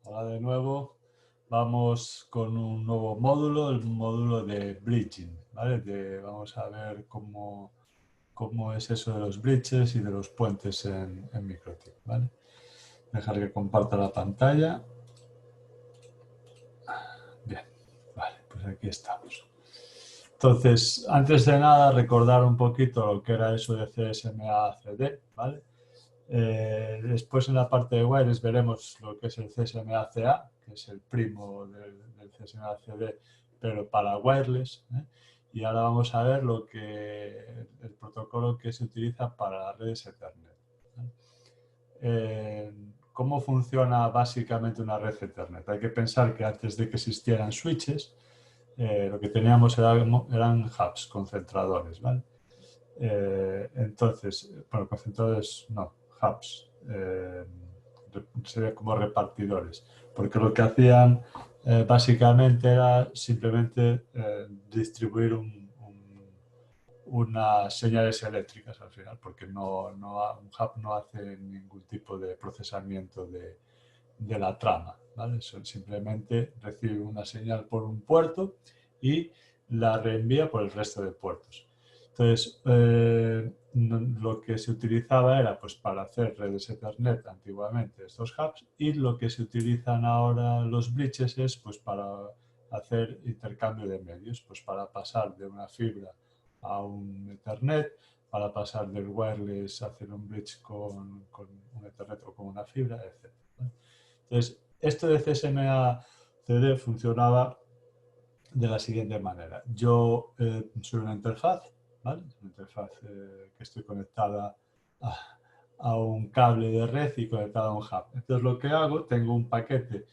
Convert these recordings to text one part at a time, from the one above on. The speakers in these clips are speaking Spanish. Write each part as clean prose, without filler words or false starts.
Bueno, ahora de nuevo vamos con un nuevo módulo, el módulo de bridging, ¿vale? Vamos a ver cómo es eso de los bridges y de los puentes en MikroTik, ¿vale? Dejar que comparta la pantalla. Bien, vale, pues aquí estamos. Entonces, antes de nada, recordar un poquito lo que era eso de CSMA-CD, ¿vale? Después en la parte de wireless veremos lo que es el CSMA-CA, que es el primo del CSMA-CD, pero para wireless, ¿eh? Y ahora vamos a ver el protocolo que se utiliza para las redes Ethernet, ¿eh? ¿Cómo funciona básicamente una red Ethernet? Hay que pensar que antes de que existieran switches, lo que teníamos eran hubs, concentradores, ¿vale? Entonces, bueno, concentradores no, hubs, sería como repartidores, porque lo que hacían básicamente era simplemente distribuir unas señales eléctricas al final, porque un hub no hace ningún tipo de procesamiento de la trama, ¿vale? Simplemente recibe una señal por un puerto y la reenvía por el resto de puertos. Entonces, lo que se utilizaba era pues, para hacer redes Ethernet antiguamente estos hubs, y lo que se utilizan ahora los bridges es pues, para hacer intercambio de medios, pues para pasar de una fibra a un Ethernet, para pasar del wireless a hacer un bridge con un Ethernet o con una fibra, etc. Entonces, esto de CSMA-CD funcionaba de la siguiente manera. Yo soy una interfaz, ¿vale? Una interfaz que estoy conectada a un cable de red y conectada a un hub. Entonces, lo que hago, tengo un paquete,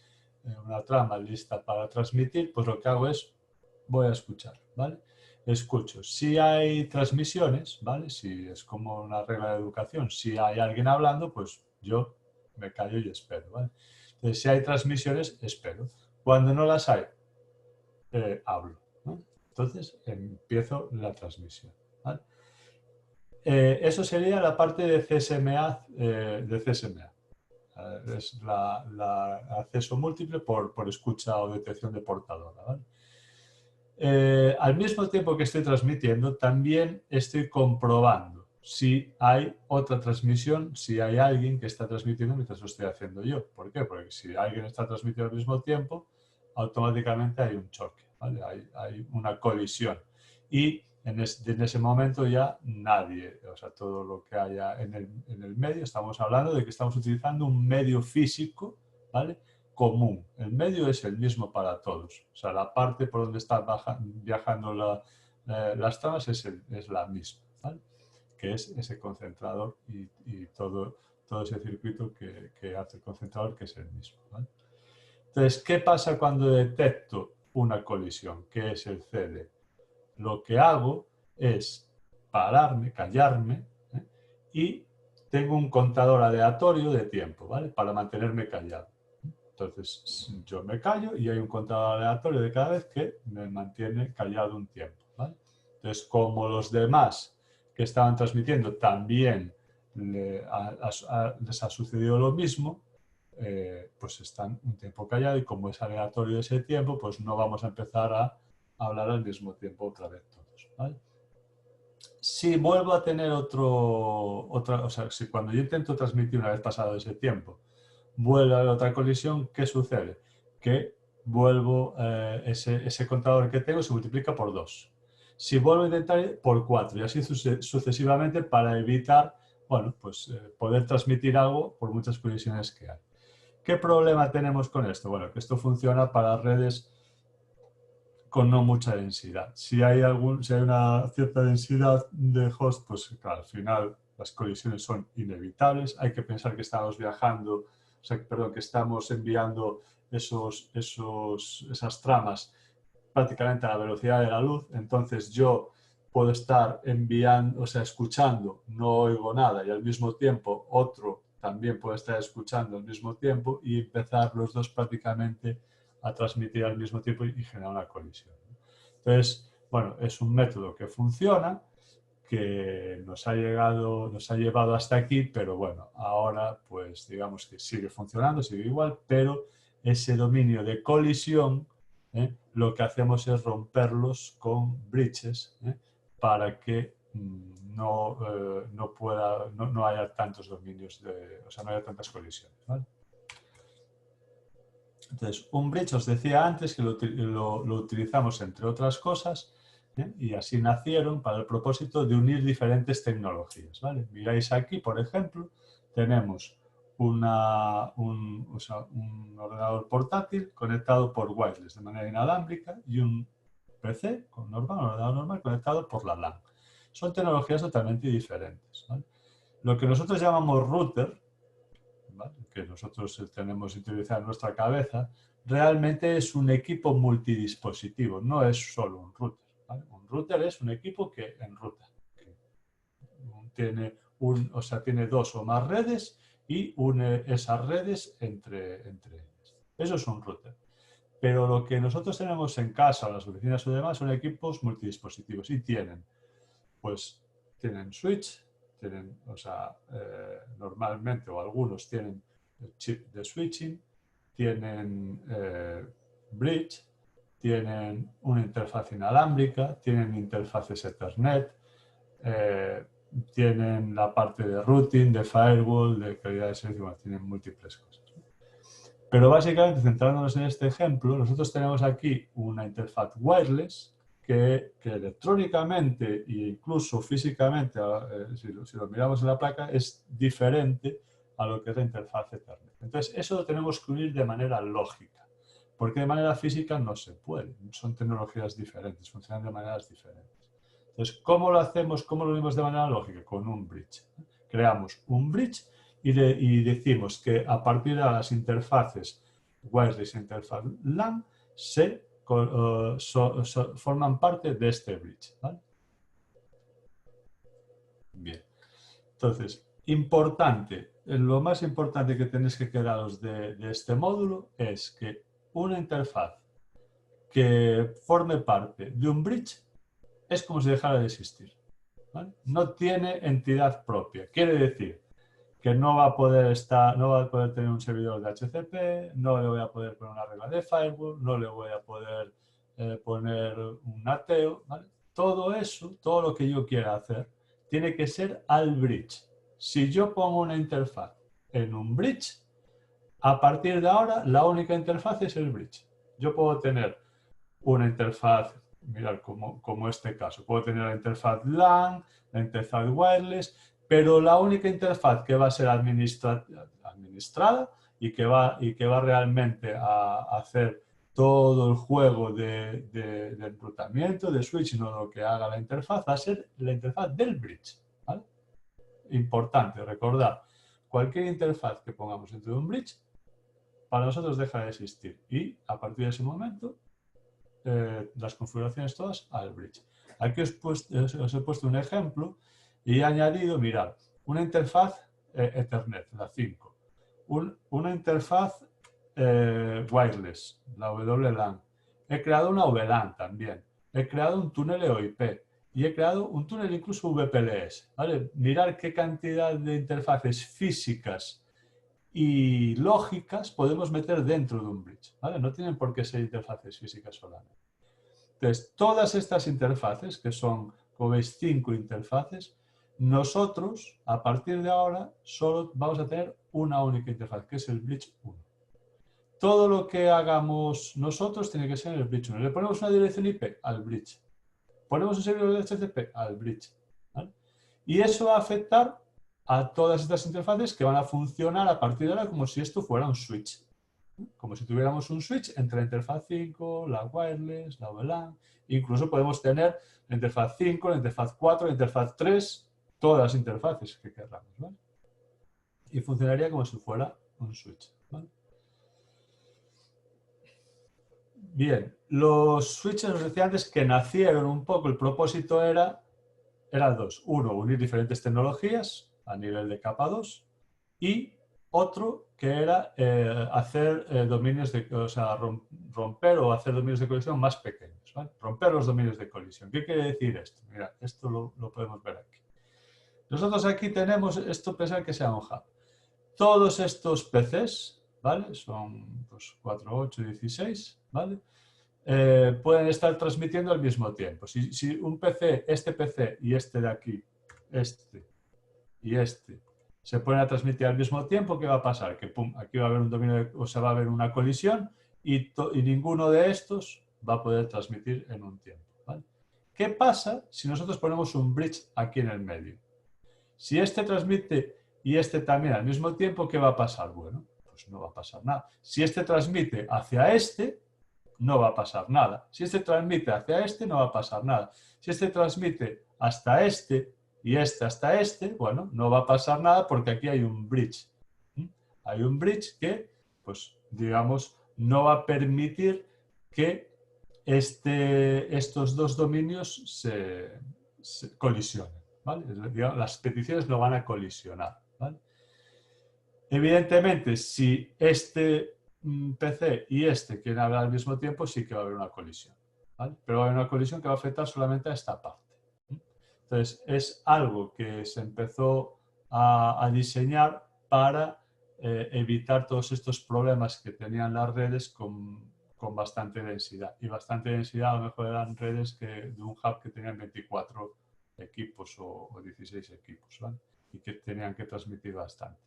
una trama lista para transmitir, pues lo que hago es, voy a escuchar, ¿vale? Escucho. Si hay transmisiones, ¿vale? Si es como una regla de educación, si hay alguien hablando, pues yo me callo y espero, ¿vale? Entonces, si hay transmisiones, espero. Cuando no las hay, hablo, ¿no? Entonces, empiezo la transmisión, ¿vale? Eso sería la parte de CSMA. Es acceso múltiple por escucha o detección de portadora, ¿vale? Al mismo tiempo que estoy transmitiendo, también estoy comprobando si hay otra transmisión, si hay alguien que está transmitiendo mientras lo estoy haciendo yo. ¿Por qué? Porque si alguien está transmitiendo al mismo tiempo, automáticamente hay un choque, ¿vale? Hay una colisión. Y en ese momento ya nadie, o sea, todo lo que haya en el medio, estamos hablando de que estamos utilizando un medio físico, ¿vale? Común. El medio es el mismo para todos. O sea, la parte por donde están viajando las tramas es la misma, ¿vale? Que es ese concentrador y todo ese circuito que hace el concentrador, que es el mismo, ¿vale? Entonces, ¿qué pasa cuando detecto una colisión? ¿Qué es el CD? Lo que hago es pararme, callarme, ¿eh? Y tengo un contador aleatorio de tiempo, ¿vale? Para mantenerme callado. Entonces, yo me callo y hay un contador aleatorio de cada vez que me mantiene callado un tiempo, ¿vale? Entonces, como los demás que estaban transmitiendo también les ha sucedido lo mismo, pues están un tiempo callados, y como es aleatorio ese tiempo, pues no vamos a empezar a hablar al mismo tiempo otra vez todos, ¿vale? Si vuelvo a tener o sea, si cuando yo intento transmitir una vez pasado ese tiempo, vuelve a haber otra colisión, ¿qué sucede? Que vuelvo, ese contador que tengo se multiplica por 2. Si vuelvo a intentar, por 4, y así sucesivamente, para evitar, bueno, pues poder transmitir algo por muchas colisiones que hay. ¿Qué problema tenemos con esto? Bueno, que esto funciona para redes con no mucha densidad. Si hay una cierta densidad de host, pues claro, al final las colisiones son inevitables. Hay que pensar que estamos viajando, o sea, perdón, que estamos enviando esas tramas prácticamente a la velocidad de la luz. Entonces yo puedo estar enviando, o sea, escuchando, no oigo nada, y al mismo tiempo otro también puede estar escuchando al mismo tiempo, y empezar los dos prácticamente a transmitir al mismo tiempo y generar una colisión. Entonces, bueno, es un método que funciona, que nos ha llevado hasta aquí, pero bueno, ahora pues digamos que sigue funcionando, sigue igual, pero ese dominio de colisión, lo que hacemos es romperlos con bridges, para que no haya tantos dominios, o sea, no haya tantas colisiones, ¿vale? Entonces, un bridge, os decía antes que lo utilizamos entre otras cosas, y así nacieron para el propósito de unir diferentes tecnologías, ¿vale? Miráis aquí, por ejemplo, tenemos un ordenador portátil conectado por wireless de manera inalámbrica y un PC un ordenador normal conectado por la LAN. Son tecnologías totalmente diferentes, ¿vale? Lo que nosotros llamamos router, ¿vale?, que nosotros tenemos utilizado en nuestra cabeza, realmente es un equipo multidispositivo, no es solo un router, ¿vale? Un router es un equipo que enruta, que tiene dos o más redes y une esas redes entre ellas. Eso es un router. Pero lo que nosotros tenemos en casa, o las oficinas o demás, son equipos multidispositivos y tienen switch, normalmente, o algunos tienen chip de switching, tienen bridge, tienen una interfaz inalámbrica, tienen interfaces Ethernet, tienen la parte de routing, de firewall, de calidad de servicio, bueno, tienen múltiples cosas. Pero básicamente, centrándonos en este ejemplo, nosotros tenemos aquí una interfaz wireless que electrónicamente e incluso físicamente, si lo miramos en la placa, es diferente a lo que es la interfaz Ethernet. Entonces, eso lo tenemos que unir de manera lógica, porque de manera física no se puede. Son tecnologías diferentes, funcionan de maneras diferentes. Entonces, ¿cómo lo hacemos? ¿Cómo lo unimos de manera lógica? Con un bridge. Creamos un bridge y decimos que a partir de las interfaces wireless e interfaz LAN forman parte de este bridge, ¿vale? Bien. Entonces, lo más importante que tenéis que quedaros de este módulo es que una interfaz que forme parte de un bridge es como si dejara de existir, ¿vale? No tiene entidad propia. Quiere decir que no va a poder tener un servidor de HCP, no le voy a poder poner una regla de firewall, no le voy a poder poner un ateo, ¿vale? Todo eso, todo lo que yo quiera hacer, tiene que ser al bridge. Si yo pongo una interfaz en un bridge, a partir de ahora la única interfaz es el bridge. Yo puedo tener una interfaz, mirad como este caso, puedo tener la interfaz LAN, la interfaz wireless, pero la única interfaz que va a ser administrada y que va realmente a hacer todo el juego de enrutamiento, de switching o lo que haga la interfaz, va a ser la interfaz del bridge, ¿vale? Importante, recordad, cualquier interfaz que pongamos dentro de un bridge, para nosotros deja de existir y a partir de ese momento las configuraciones todas al bridge. Aquí os he puesto un ejemplo y he añadido, mirad, una interfaz Ethernet, la 5, una interfaz wireless, la WLAN. He creado una VLAN también. He creado un túnel EOIP y he creado un túnel incluso VPLS, ¿vale? Mirad qué cantidad de interfaces físicas y lógicas podemos meter dentro de un bridge, ¿vale? No tienen por qué ser interfaces físicas solamente. Entonces, todas estas interfaces, que son, como veis, 5 interfaces, nosotros, a partir de ahora, solo vamos a tener una única interfaz, que es el bridge 1. Todo lo que hagamos nosotros tiene que ser en el bridge 1. Le ponemos una dirección IP al bridge. Ponemos un servidor de HTTP al bridge, ¿vale? Y eso va a afectar a todas estas interfaces que van a funcionar a partir de ahora como si esto fuera un switch. Como si tuviéramos un switch entre la interfaz 5, la wireless, la VLAN. Incluso podemos tener la interfaz 5, la interfaz 4, la interfaz 3, todas las interfaces que queramos, ¿vale? Y funcionaría como si fuera un switch, ¿vale? Bien, los switches, os decía antes que nacieron un poco, el propósito eran dos. Uno, unir diferentes tecnologías a nivel de capa 2 y otro que era hacer dominios romper o hacer dominios de colisión más pequeños, ¿vale? Romper los dominios de colisión. ¿Qué quiere decir esto? Mira, esto lo podemos ver aquí. Nosotros aquí tenemos esto, pensar que sea un hub. Todos estos PCs ¿vale? Son pues, 4, 8, 16, ¿vale? Pueden estar transmitiendo al mismo tiempo. Si un PC, este PC y este de aquí, este y este, se ponen a transmitir al mismo tiempo, ¿qué va a pasar? Que pum, aquí va a haber un dominio, o sea, va a haber una colisión y ninguno de estos va a poder transmitir en un tiempo, ¿vale? ¿Qué pasa si nosotros ponemos un bridge aquí en el medio? Si este transmite y este también al mismo tiempo, ¿qué va a pasar? Bueno, pues no va a pasar nada. Si este transmite hacia este, no va a pasar nada. Si este transmite hacia este, no va a pasar nada. Si este transmite hasta este y este hasta este, bueno, no va a pasar nada porque aquí hay un bridge. Hay un bridge que, pues, digamos, no va a permitir que estos dos dominios se colisionen, ¿vale? Las peticiones no van a colisionar, ¿vale? Evidentemente, si este PC y este quieren hablar al mismo tiempo, sí que va a haber una colisión, ¿vale? Pero va a haber una colisión que va a afectar solamente a esta parte. Entonces, es algo que se empezó a diseñar para evitar todos estos problemas que tenían las redes con bastante densidad. Y bastante densidad a lo mejor eran redes de un hub que tenían 24 equipos o 16 equipos, ¿vale? Y que tenían que transmitir bastante.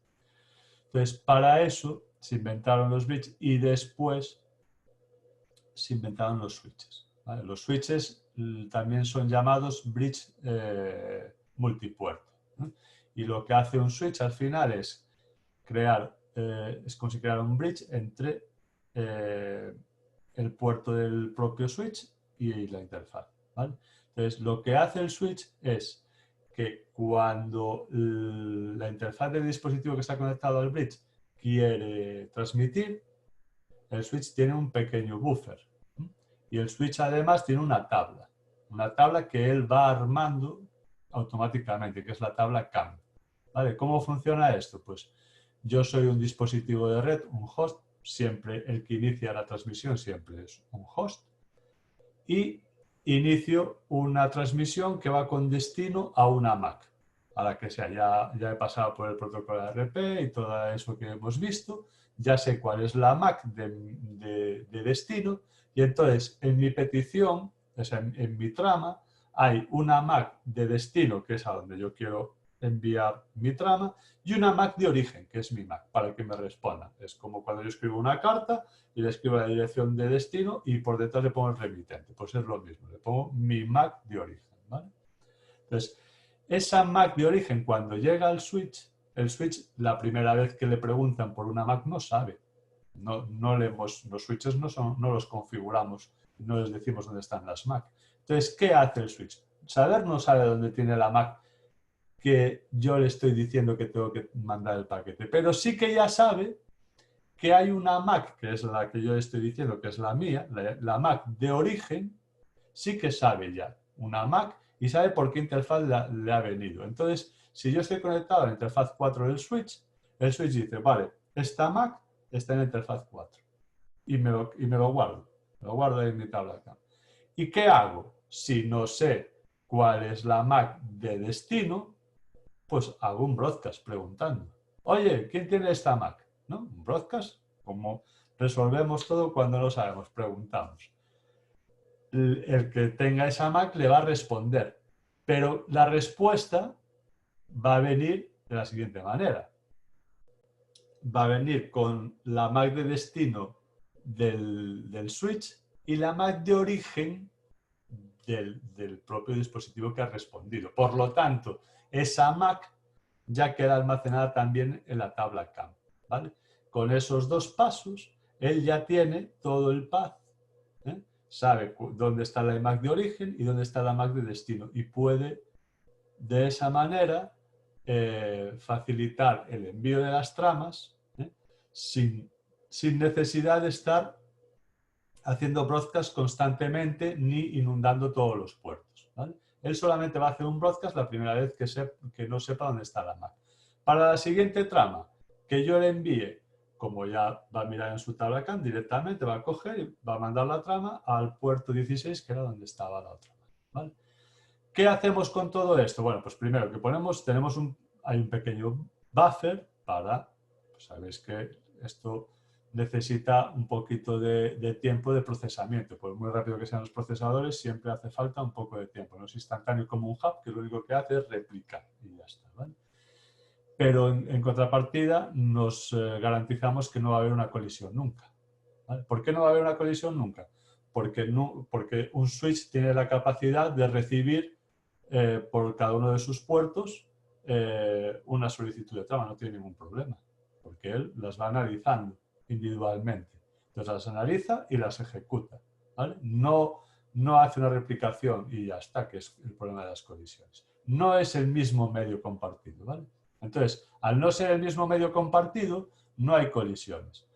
Entonces, para eso se inventaron los bridges y después se inventaron los switches, ¿vale? Los switches también son llamados bridge multipuerto, ¿no? Y lo que hace un switch al final es es como si creara un bridge entre el puerto del propio switch y la interfaz, ¿vale? Entonces, lo que hace el switch es que cuando la interfaz del dispositivo que está conectado al bridge quiere transmitir, el switch tiene un pequeño buffer. Y el switch además tiene una tabla que él va armando automáticamente, que es la tabla CAM. ¿Vale? ¿Cómo funciona esto? Pues yo soy un dispositivo de red, un host, siempre el que inicia la transmisión siempre es un host, y inicio una transmisión que va con destino a una MAC, a la que sea. Ya he pasado por el protocolo de RP y todo eso que hemos visto, ya sé cuál es la MAC de destino, y entonces en mi petición, o sea, en mi trama, hay una MAC de destino, que es a donde yo quiero enviar mi trama, y una MAC de origen, que es mi MAC, para que me responda. Es como cuando yo escribo una carta y le escribo la dirección de destino y por detrás le pongo el remitente. Pues es lo mismo, le pongo mi MAC de origen, ¿vale? Entonces, esa MAC de origen, cuando llega al switch, el switch, la primera vez que le preguntan por una MAC, no sabe. Los switches no los configuramos, no les decimos dónde están las MAC. Entonces, ¿qué hace el switch? Saber no sabe dónde tiene la MAC que yo le estoy diciendo que tengo que mandar el paquete, pero sí que ya sabe que hay una MAC, que es la que yo le estoy diciendo que es la mía, la MAC de origen, sí que sabe ya una MAC y sabe por qué interfaz le ha venido. Entonces, si yo estoy conectado a la interfaz 4 del switch, el switch dice, vale, esta MAC está en la interfaz 4 y me lo guardo ahí en mi tabla acá. ¿Y qué hago? Si no sé cuál es la MAC de destino, pues hago un broadcast preguntando, oye, ¿quién tiene esta Mac? ¿No? Un broadcast, como resolvemos todo cuando lo sabemos, preguntamos. El que tenga esa Mac le va a responder, pero la respuesta va a venir de la siguiente manera. Va a venir con la MAC de destino del switch y la MAC de origen del propio dispositivo que ha respondido. Por lo tanto, esa MAC ya queda almacenada también en la tabla CAM, ¿vale? Con esos dos pasos, él ya tiene todo el path, ¿eh? Sabe dónde está la MAC de origen y dónde está la MAC de destino y puede de esa manera facilitar el envío de las tramas, ¿eh? sin necesidad de estar haciendo broadcast constantemente ni inundando todos los puertos, ¿vale? Él solamente va a hacer un broadcast la primera vez que no sepa dónde está la MAC. Para la siguiente trama, que yo le envíe, como ya va a mirar en su tabla CAN, directamente va a coger y va a mandar la trama al puerto 16, que era donde estaba la otra, ¿vale? ¿Qué hacemos con todo esto? Bueno, pues primero que hay un pequeño buffer para, pues sabéis que esto necesita un poquito de tiempo de procesamiento. Por muy rápido que sean los procesadores, siempre hace falta un poco de tiempo. No es instantáneo como un hub, que lo único que hace es replicar y ya está, ¿vale? Pero en contrapartida nos garantizamos que no va a haber una colisión nunca, ¿vale? ¿Por qué no va a haber una colisión nunca? Porque un switch tiene la capacidad de recibir por cada uno de sus puertos una solicitud de trama, no tiene ningún problema, porque él las va analizando individualmente. Entonces las analiza y las ejecuta, ¿vale? No hace una replicación y ya está, que es el problema de las colisiones. No es el mismo medio compartido, ¿vale? Entonces, al no ser el mismo medio compartido, no hay colisiones.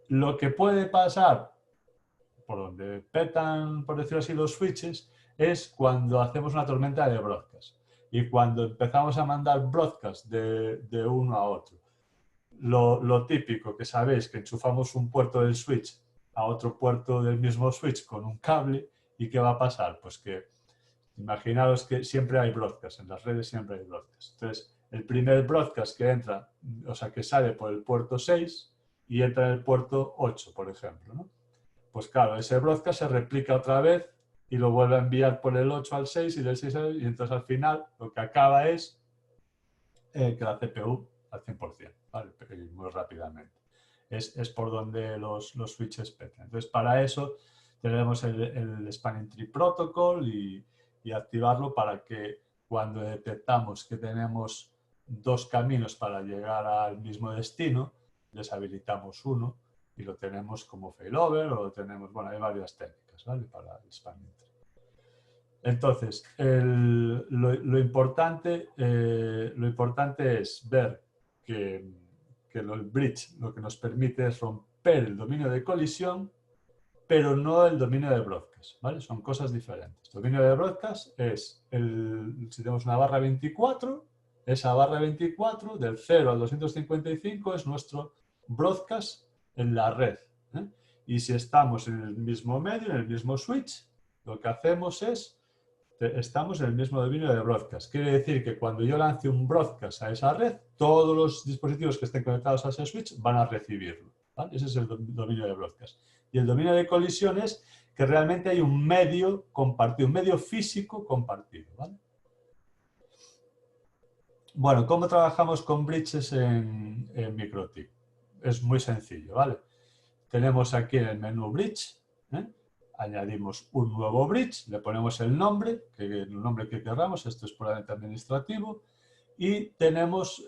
Lo que puede pasar, por donde petan, por decirlo así, los switches, es cuando hacemos una tormenta de broadcast y cuando empezamos a mandar broadcast de uno a otro. Lo típico que sabéis, que enchufamos un puerto del switch a otro puerto del mismo switch con un cable, ¿y qué va a pasar? Pues que imaginaros que siempre hay broadcast, en las redes siempre hay broadcast. Entonces, el primer broadcast que entra, o sea, que sale por el puerto 6 y entra en el puerto 8, por ejemplo, ¿no? Pues claro, ese broadcast se replica otra vez y lo vuelve a enviar por el 8 al 6 y del 6 al 6, y entonces al final lo que acaba es que la CPU al 100%, ¿vale? Muy rápidamente. Es por donde los switches petan. Entonces, para eso tenemos el Spanning Tree Protocol y activarlo para que cuando detectamos que tenemos dos caminos para llegar al mismo destino, deshabilitamos uno y lo tenemos como failover o lo tenemos, bueno, hay varias técnicas, ¿vale? Para el Spanning Tree. Entonces, lo importante es ver que el bridge lo que nos permite es romper el dominio de colisión, pero no el dominio de broadcast, ¿vale? Son cosas diferentes. El dominio de broadcast es, si tenemos una barra 24, esa barra 24 del 0 al 255 es nuestro broadcast en la red, ¿eh? Y si estamos en el mismo medio, en el mismo switch, lo que hacemos es estamos en el mismo dominio de broadcast. Quiere decir que cuando yo lance un broadcast a esa red, todos los dispositivos que estén conectados a ese switch van a recibirlo, ¿vale? Ese es el dominio de broadcast. Y el dominio de colisión es que realmente hay un medio compartido, un medio físico compartido, ¿vale? Bueno, ¿cómo trabajamos con bridges en MikroTik? Es muy sencillo, ¿vale? Tenemos aquí en el menú bridge, ¿eh? Añadimos un nuevo bridge, le ponemos el nombre que queramos, esto es puramente administrativo, y tenemos,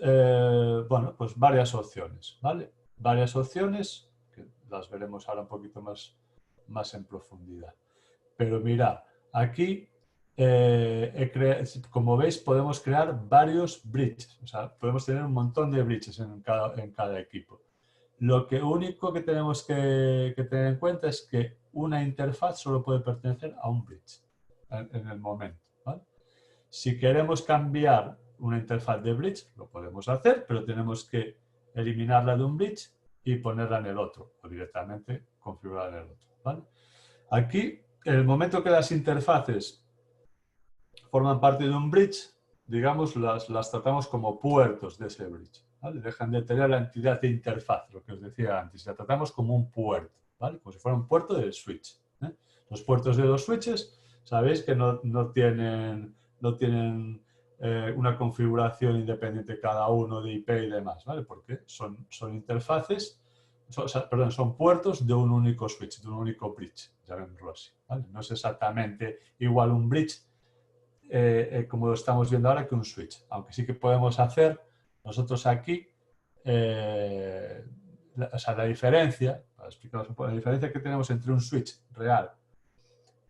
bueno, pues varias opciones, ¿vale? Varias opciones, que las veremos ahora un poquito más en profundidad. Pero mirad, aquí, como veis, podemos crear varios bridges, o sea, podemos tener un montón de bridges en cada equipo. Lo único que tenemos que tener en cuenta es que una interfaz solo puede pertenecer a un bridge en el momento, ¿vale? Si queremos cambiar una interfaz de bridge, lo podemos hacer, pero tenemos que eliminarla de un bridge y ponerla en el otro, o directamente configurarla en el otro, ¿vale? Aquí, en el momento que las interfaces forman parte de un bridge, digamos, las tratamos como puertos de ese bridge, ¿vale? Dejan de tener la entidad de interfaz, lo que os decía antes, la tratamos como un puerto, ¿vale? Como si fuera un puerto del switch, ¿eh? Los puertos de los switches, sabéis que no tienen una configuración independiente cada uno de IP y demás, ¿vale? Porque son interfaces, perdón, son puertos de un único switch, de un único bridge, llamémoslo así, ¿vale? No es exactamente igual un bridge como lo estamos viendo ahora, que un switch. Aunque sí que podemos hacer nosotros aquí, o sea, la diferencia, para explicaros un poco, la diferencia que tenemos entre un switch real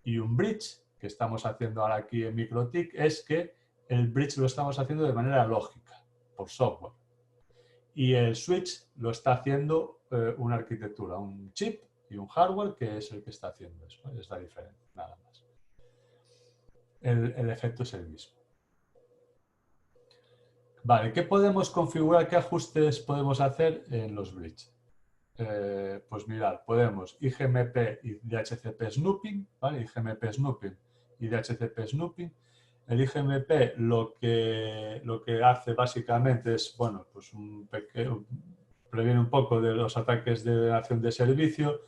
y un bridge, que estamos haciendo ahora aquí en MikroTik, es que el bridge lo estamos haciendo de manera lógica, por software. Y el switch lo está haciendo una arquitectura, un chip y un hardware que es el que está haciendo eso. Es la diferencia, nada más. El efecto es el mismo. Vale, ¿qué podemos configurar? ¿Qué ajustes podemos hacer en los bridges? Pues mirad, podemos IGMP y DHCP snooping, ¿vale? IGMP snooping y DHCP snooping. El IGMP lo que hace básicamente es, bueno, pues previene un poco de los ataques de denegación de servicio,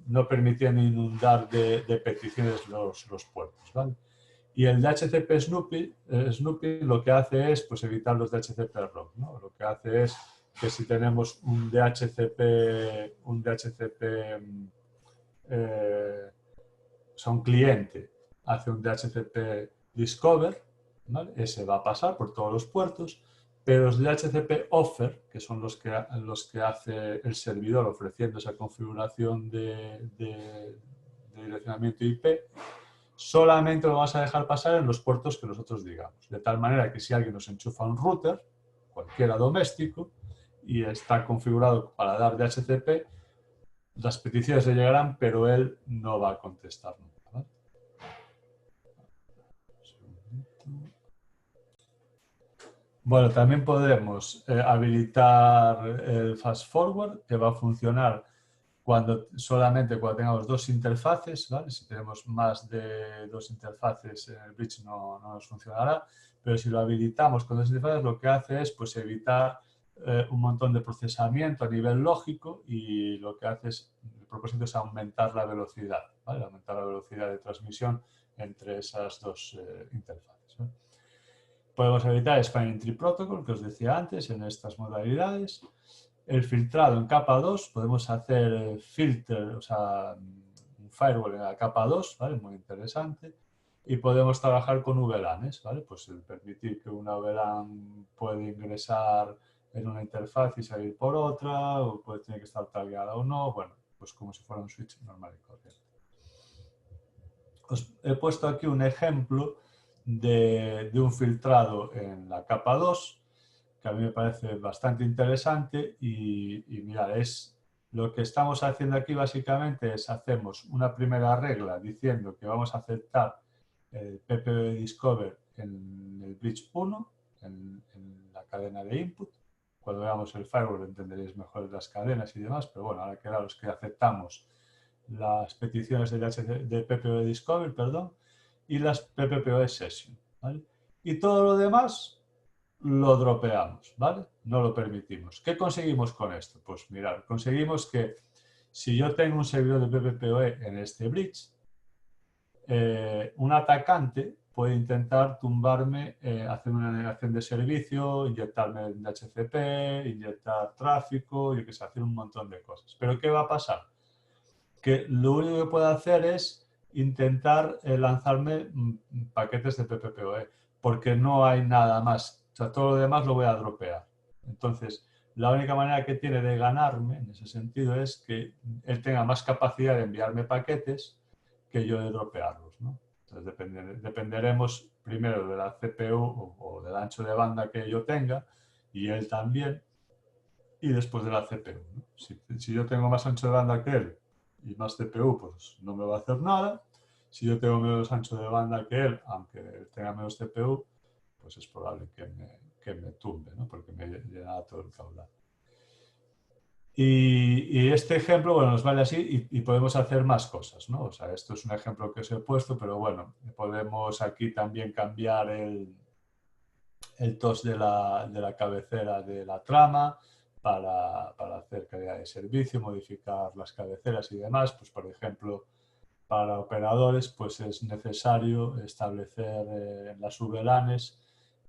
no permitiendo inundar de peticiones los puertos, ¿vale? Y el DHCP Snoopy lo que hace es pues, evitar los DHCP ROM, ¿no? Lo que hace es que si tenemos un DHCP o sea, un cliente hace un DHCP Discover, ¿vale? Ese va a pasar por todos los puertos, pero los DHCP Offer, que son los que hace el servidor ofreciendo esa configuración de direccionamiento IP, solamente lo vamos a dejar pasar en los puertos que nosotros digamos. De tal manera que si alguien nos enchufa un router, cualquiera doméstico, y está configurado para dar DHCP, las peticiones le llegarán, pero él no va a contestar nunca, ¿vale? Bueno, también podemos habilitar el Fast Forward, que va a funcionar solamente cuando tengamos dos interfaces, ¿vale? Si tenemos más de dos interfaces, el bridge no nos funcionará, pero si lo habilitamos con dos interfaces, lo que hace es pues, evitar un montón de procesamiento a nivel lógico y lo que hace es, el propósito es aumentar la velocidad, ¿vale? Aumentar la velocidad de transmisión entre esas dos interfaces, ¿vale? Podemos habilitar Spanning Tree Protocol, que os decía antes, en estas modalidades. El filtrado en capa 2, podemos hacer filter, o sea, un firewall en la capa 2, ¿vale? Muy interesante. Y podemos trabajar con VLANs, ¿vale? Pues el permitir que una VLAN puede ingresar en una interfaz y salir por otra, o puede tener que estar tagueada o no, bueno, pues como si fuera un switch normal y corriente. Os he puesto aquí un ejemplo de un filtrado en la capa 2, que a mí me parece bastante interesante y mirad, lo que estamos haciendo aquí básicamente es hacemos una primera regla diciendo que vamos a aceptar el PPV Discover en el bridge 1, en la cadena de input. Cuando veamos el firewall entenderéis mejor las cadenas y demás, pero bueno, ahora quedaros que aceptamos las peticiones de PPV Discover, perdón, y las PPPoE Session, ¿vale? Y todo lo demás lo dropeamos, ¿vale? No lo permitimos. ¿Qué conseguimos con esto? Pues mirad, conseguimos que si yo tengo un servidor de PPPoE en este bridge, un atacante puede intentar tumbarme, hacer una negación de servicio, inyectarme en DHCP, inyectar tráfico, yo qué sé, hacer un montón de cosas. ¿Pero qué va a pasar? Que lo único que puede hacer es intentar lanzarme paquetes de PPPoE, porque no hay nada más. O sea, todo lo demás lo voy a dropear. Entonces, la única manera que tiene de ganarme en ese sentido es que él tenga más capacidad de enviarme paquetes que yo de dropearlos, ¿no? Entonces, dependeremos primero de la CPU o del ancho de banda que yo tenga y él también, y después de la CPU, ¿no? Si yo tengo más ancho de banda que él y más CPU, pues no me va a hacer nada. Si yo tengo menos ancho de banda que él, aunque él tenga menos CPU, pues es probable que me tumbe, ¿no? Porque me llena todo el caudal. Y este ejemplo, bueno, nos vale así y podemos hacer más cosas, ¿no? O sea, esto es un ejemplo que os he puesto, pero bueno, podemos aquí también cambiar el TOS de la cabecera de la trama para hacer calidad de servicio, modificar las cabeceras y demás. Pues, por ejemplo, para operadores pues es necesario establecer en las VLANs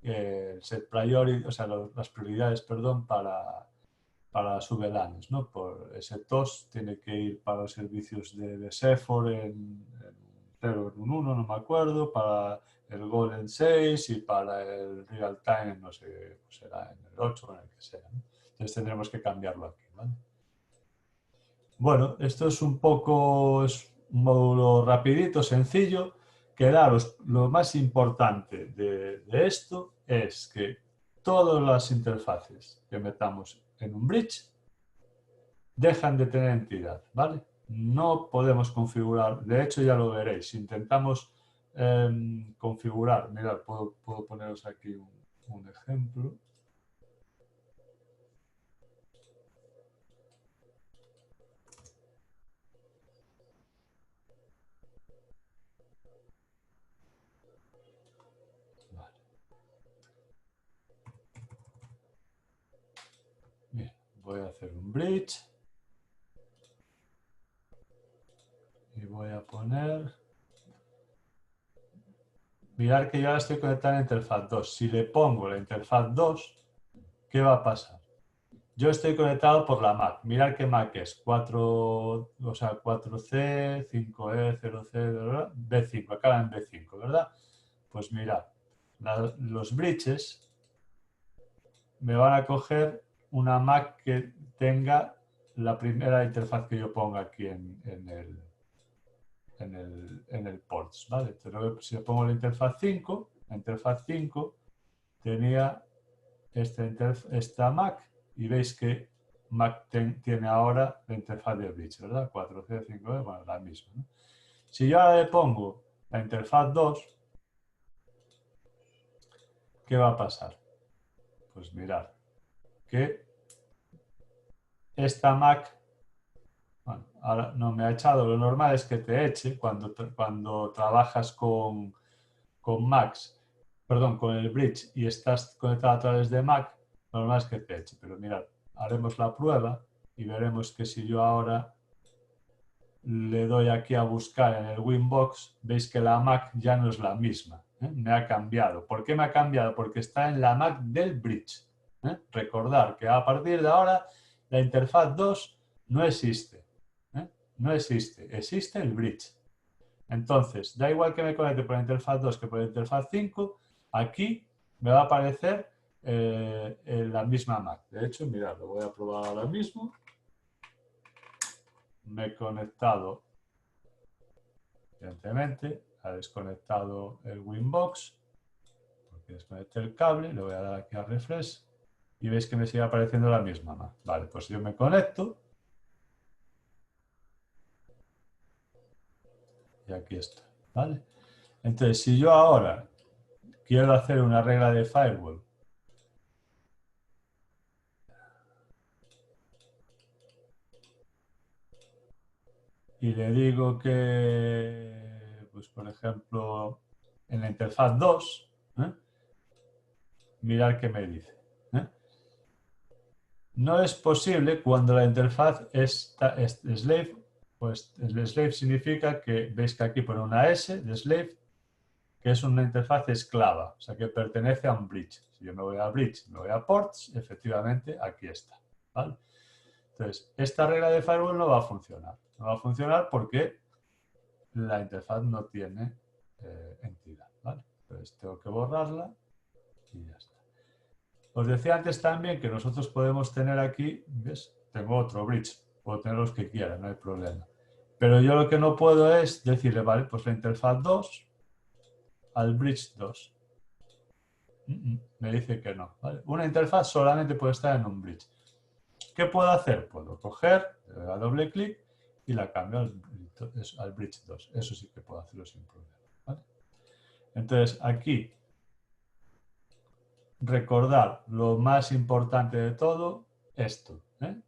el set priority, o sea, las prioridades, perdón, para las VLANs, ¿no? Por ese TOS tiene que ir para los servicios de SEFOR en 0 en un 1, no me acuerdo, para el Golden 6 y para el Real Time, no sé, pues será en el 8 o en el que sea, ¿no? Entonces tendremos que cambiarlo aquí, ¿vale? Bueno, esto es un poco, es un módulo rapidito, sencillo, que daros lo más importante de esto es que todas las interfaces que metamos en un bridge dejan de tener entidad, ¿vale? No podemos configurar, de hecho ya lo veréis, si intentamos configurar, mirad, puedo poneros aquí un ejemplo. Vale. voy a hacer un bridge y voy a poner... Mirad que yo ahora estoy conectado a la interfaz 2. Si le pongo la interfaz 2, ¿qué va a pasar? Yo estoy conectado por la MAC. Mirad qué MAC es. 4C, 5E, 0C, B5. Acaba en B5, ¿verdad? Pues mirad, los bridges me van a coger una MAC que tenga la primera interfaz que yo ponga aquí en el ports, ¿vale? Entonces, si le pongo la interfaz 5 tenía esta MAC y veis que MAC tiene ahora la interfaz de bridge, ¿verdad? 4C, 5E, bueno, la misma, ¿no? Si yo ahora le pongo la interfaz 2, ¿qué va a pasar? Pues mirad, que esta MAC, bueno, ahora no me ha echado, lo normal es que te eche cuando trabajas con Macs, perdón, con el bridge y estás conectado a través de Mac, lo normal es que te eche, pero mirad, haremos la prueba y veremos que si yo ahora le doy aquí a buscar en el Winbox, veis que la Mac ya no es la misma, ¿eh? Me ha cambiado. ¿Por qué me ha cambiado? Porque está en la Mac del bridge. Recordar que a partir de ahora la interfaz 2 no existe. No existe, existe el bridge. Entonces, da igual que me conecte por la interfaz 2 que por la interfaz 5, aquí me va a aparecer en la misma Mac. De hecho, mirad, lo voy a probar ahora mismo. Me he conectado, evidentemente, ha desconectado el Winbox, porque desconecté el cable, le voy a dar aquí a refresh y veis que me sigue apareciendo la misma Mac. Vale, pues yo me conecto y aquí está, ¿vale? Entonces, si yo ahora quiero hacer una regla de firewall y le digo que, pues por ejemplo, en la interfaz 2, mirad qué me dice. No es posible cuando la interfaz es slave, pues el slave significa que veis que aquí pone una S de slave, que es una interfaz esclava, o sea que pertenece a un bridge. Si yo me voy a bridge, me voy a ports, efectivamente aquí está, ¿vale? Entonces, esta regla de firewall no va a funcionar. No va a funcionar porque la interfaz no tiene entidad, ¿vale? Entonces tengo que borrarla y ya está. Os decía antes también que nosotros podemos tener aquí, ¿ves? Tengo otro bridge, puedo tener los que quiera, no hay problema. Pero yo lo que no puedo es decirle, vale, pues la interfaz 2 al bridge 2. Me dice que no, ¿vale? Una interfaz solamente puede estar en un bridge. ¿Qué puedo hacer? Puedo coger, le doy a doble clic y la cambio al bridge 2. Eso sí que puedo hacerlo sin problema, ¿vale? Entonces, aquí, recordar lo más importante de todo, esto.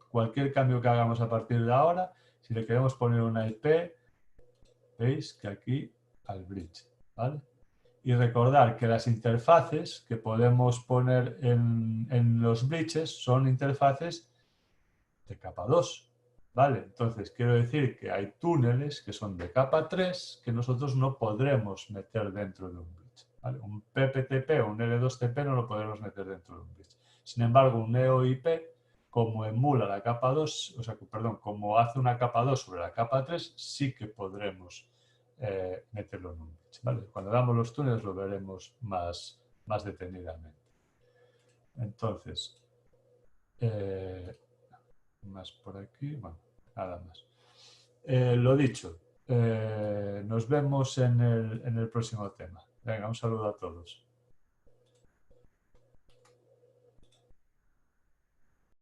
Cualquier cambio que hagamos a partir de ahora, si le queremos poner una IP, veis que aquí al bridge, ¿vale? Y recordar que las interfaces que podemos poner en los bridges son interfaces de capa 2, ¿vale? Entonces, quiero decir que hay túneles que son de capa 3 que nosotros no podremos meter dentro de un bridge, ¿vale? Un PPTP o un L2TP no lo podremos meter dentro de un bridge. Sin embargo, un NeoIP, como emula la capa 2, o sea, perdón, como hace una capa 2 sobre la capa 3, sí que podremos meterlo en un bridge, ¿vale? Cuando damos los túneles lo veremos más detenidamente. Entonces, más por aquí, bueno, nada más. Lo dicho, nos vemos en el próximo tema. Venga, un saludo a todos.